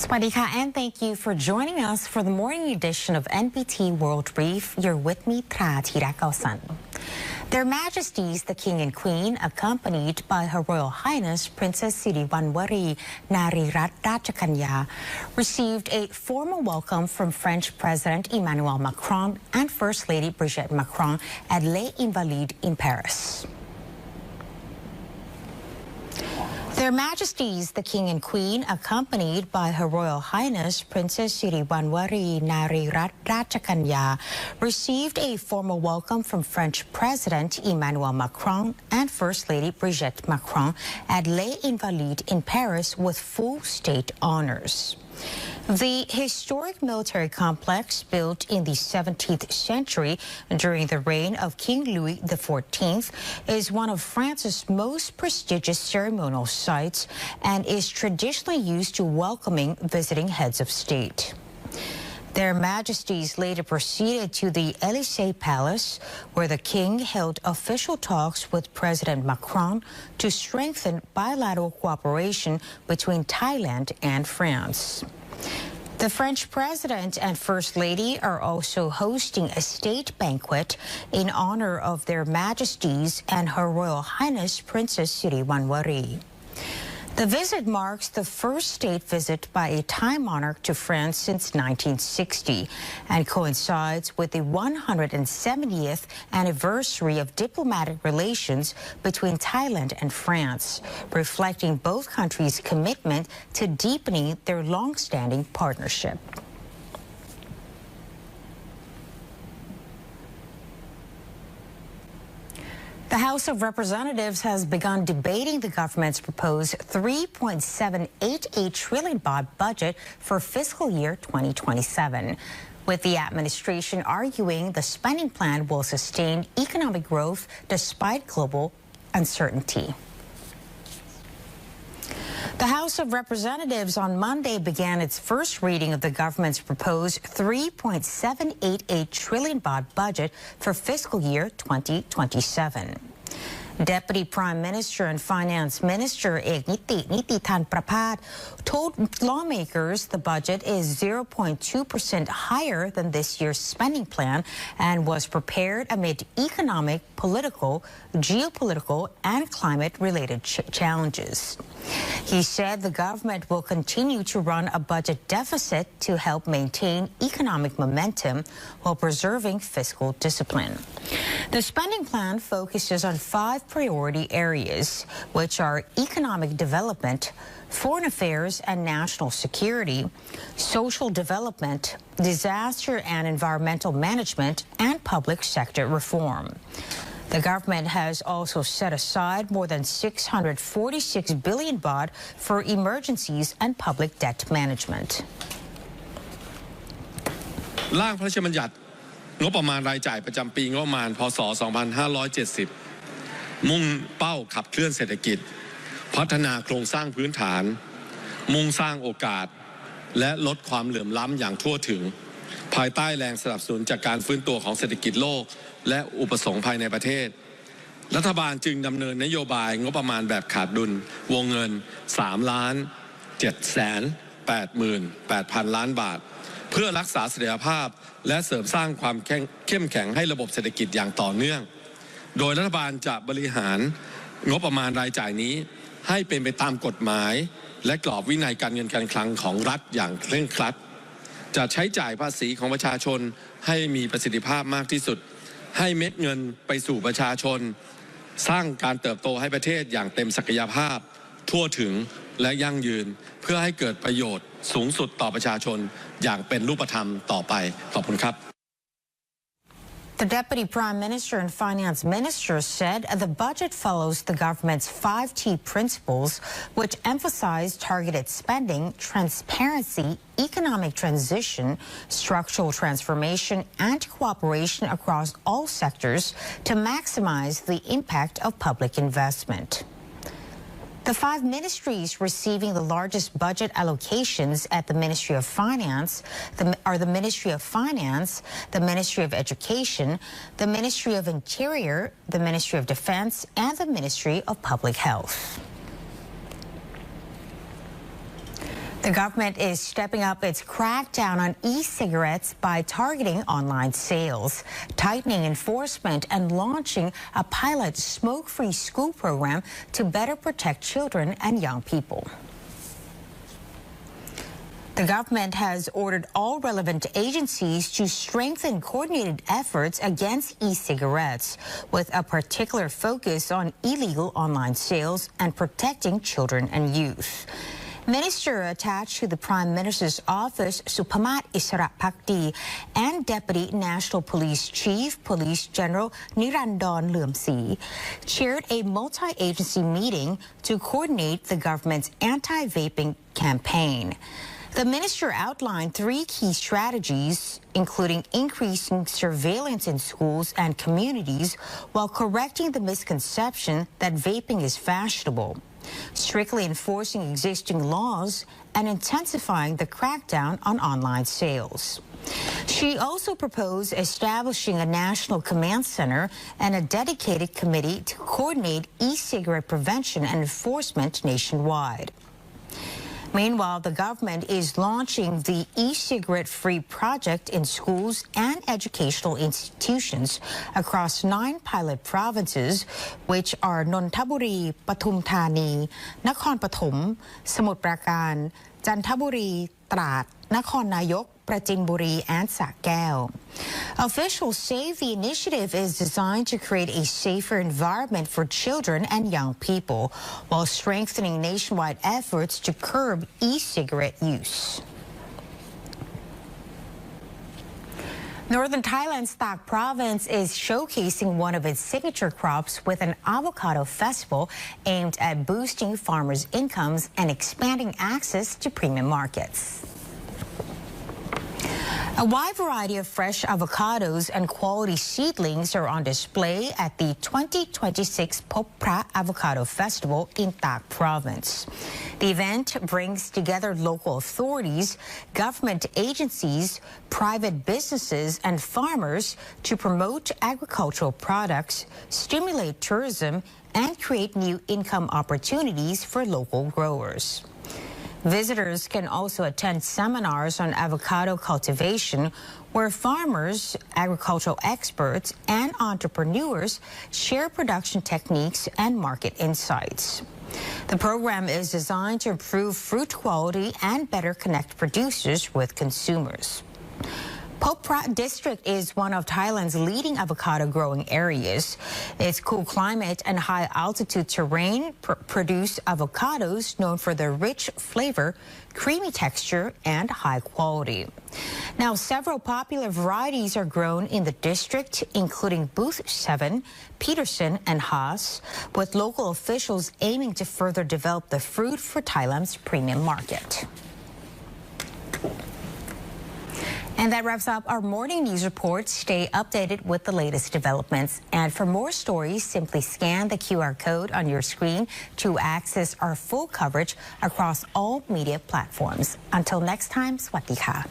Swadika, and thank you for joining us for the morning edition of NBT World Brief. You're with me, Tra Tirakaosan. Their Majesties, the King and Queen, accompanied by Her Royal Highness Princess Siriwanwari Narirat Rajakanya, received a formal welcome from French President Emmanuel Macron and First Lady Brigitte Macron at Les Invalides in Paris. Their Majesties, the King and Queen, accompanied by Her Royal Highness Princess Siriwanwari Narirat Rajakanya, received a formal welcome from French President Emmanuel Macron and First Lady Brigitte Macron at Les Invalides in Paris with full state honors. The historic military complex, built in the 17th century during the reign of King Louis XIV, is one of France's most prestigious ceremonial sites and is traditionally used to welcoming visiting heads of state. Their Majesties later proceeded to the Élysée Palace, where the King held official talks with President Macron to strengthen bilateral cooperation between Thailand and France. The French President and First Lady are also hosting a state banquet in honor of their Majesties and Her Royal Highness Princess Siriwanwari. The visit marks the first state visit by a Thai monarch to France since 1960 and coincides with the 170th anniversary of diplomatic relations between Thailand and France, reflecting both countries' commitment to deepening their long-standing partnership. The House of Representatives has begun debating the government's proposed 3.788 trillion baht budget for fiscal year 2027, with the administration arguing the spending plan will sustain economic growth despite global uncertainty. The House of Representatives on Monday began its first reading of the government's proposed 3.788 trillion baht budget for fiscal year 2027. Deputy Prime Minister and Finance Minister Nitithan Praphat told lawmakers the budget is 0.2% higher than this year's spending plan and was prepared amid economic, political, geopolitical, and climate-related challenges. He said the government will continue to run a budget deficit to help maintain economic momentum while preserving fiscal discipline. The spending plan focuses on 5 priority areas, which are economic development, foreign affairs and national security, social development, disaster and environmental management, and public sector reform. The government has also set aside more than 646 billion baht for emergencies and public debt management. ร่างพระราชบัญญัติงบประมาณรายจ่ายประจำปีงบประมาณพ.ศ. 2570 มุ่งเป้าขับเคลื่อนเศรษฐกิจพัฒนาโครงสร้างพื้นฐานมุ่งสร้างโอกาสและลดความเหลื่อมล้ำอย่างทั่วถึงภายใต้แรงสนับสนุนจากการฟื้นตัวของเศรษฐกิจโลกและอุปสงค์ภายในประเทศรัฐบาลจึงดำเนินนโยบายงบประมาณแบบขาดดุลวงเงิน 3,788,000 ล้านบาทเพื่อรักษาเสถียรภาพและเสริมสร้างความเข้มแข็งให้ระบบเศรษฐกิจอย่างต่อเนื่องโดยรัฐบาลจะบริหารงบประมาณรายจ่ายนี้ให้เป็นไปตามกฎหมายและกรอบวินัยการเงินการคลังของรัฐอย่างเคร่งครัดจะใช้จ่ายภาษีของประชาชนให้มีประสิทธิภาพมากที่สุดให้เม็ดเงินไปสู่ประชาชนสร้างการเติบโตให้ประเทศอย่างเต็มศักยภาพทั่วถึงและยั่งยืนเพื่อให้เกิดประโยชน์สูงสุดต่อประชาชนอย่างเป็นรูปธรรมต่อไปขอบคุณครับ The Deputy Prime Minister and Finance Minister said the budget follows the government's 5T principles, which emphasize targeted spending, transparency, economic transition, structural transformation, and cooperation across all sectors to maximize the impact of public investment. The 5 ministries receiving the largest budget allocations at the Ministry of Finance are the Ministry of Finance, the Ministry of Education, the Ministry of Interior, the Ministry of Defense, and the Ministry of Public Health. The government is stepping up its crackdown on e-cigarettes by targeting online sales, tightening enforcement, and launching a pilot smoke-free school program to better protect children and young people. The government has ordered all relevant agencies to strengthen coordinated efforts against e-cigarettes, with a particular focus on illegal online sales and protecting children and youth. Minister attached to the Prime Minister's office, Supamat Isara Pakdi, and Deputy National Police Chief Police General Nirandon Lumsi chaired a multi-agency meeting to coordinate the government's anti-vaping campaign. The minister outlined 3 key strategies, including increasing surveillance in schools and communities while correcting the misconception that vaping is fashionable, strictly enforcing existing laws, and intensifying the crackdown on online sales. She also proposed establishing a national command center and a dedicated committee to coordinate e-cigarette prevention and enforcement nationwide. Meanwhile, the government is launching the e-cigarette-free project in schools and educational institutions across 9 pilot provinces, which are Nonthaburi, Pathum Thani, Nakhon Pathom, Samut Prakan, Jantaburi, Trat, Nakhon Nayok, Prachinburi, and Sa Kaeo. Officials say the initiative is designed to create a safer environment for children and young people, while strengthening nationwide efforts to curb e-cigarette use. Northern Thailand's Tak province is showcasing one of its signature crops with an avocado festival aimed at boosting farmers' incomes and expanding access to premium markets. A wide variety of fresh avocados and quality seedlings are on display at the 2026 Phop Phra Avocado Festival in Tak Province. The event brings together local authorities, government agencies, private businesses, and farmers to promote agricultural products, stimulate tourism, and create new income opportunities for local growers. Visitors can also attend seminars on avocado cultivation, where farmers, agricultural experts, and entrepreneurs share production techniques and market insights. The program is designed to improve fruit quality and better connect producers with consumers. Phop Phra district is one of Thailand's leading avocado growing areas. Its cool climate and high altitude terrain produce avocados known for their rich flavor, creamy texture, and high quality. Now, several popular varieties are grown in the district, including Booth 7, Peterson, and Haas, with local officials aiming to further develop the fruit for Thailand's premium market. And that wraps up our morning news report. Stay updated with the latest developments. And for more stories, simply scan the QR code on your screen to access our full coverage across all media platforms. Until next time, Sawasdee ka.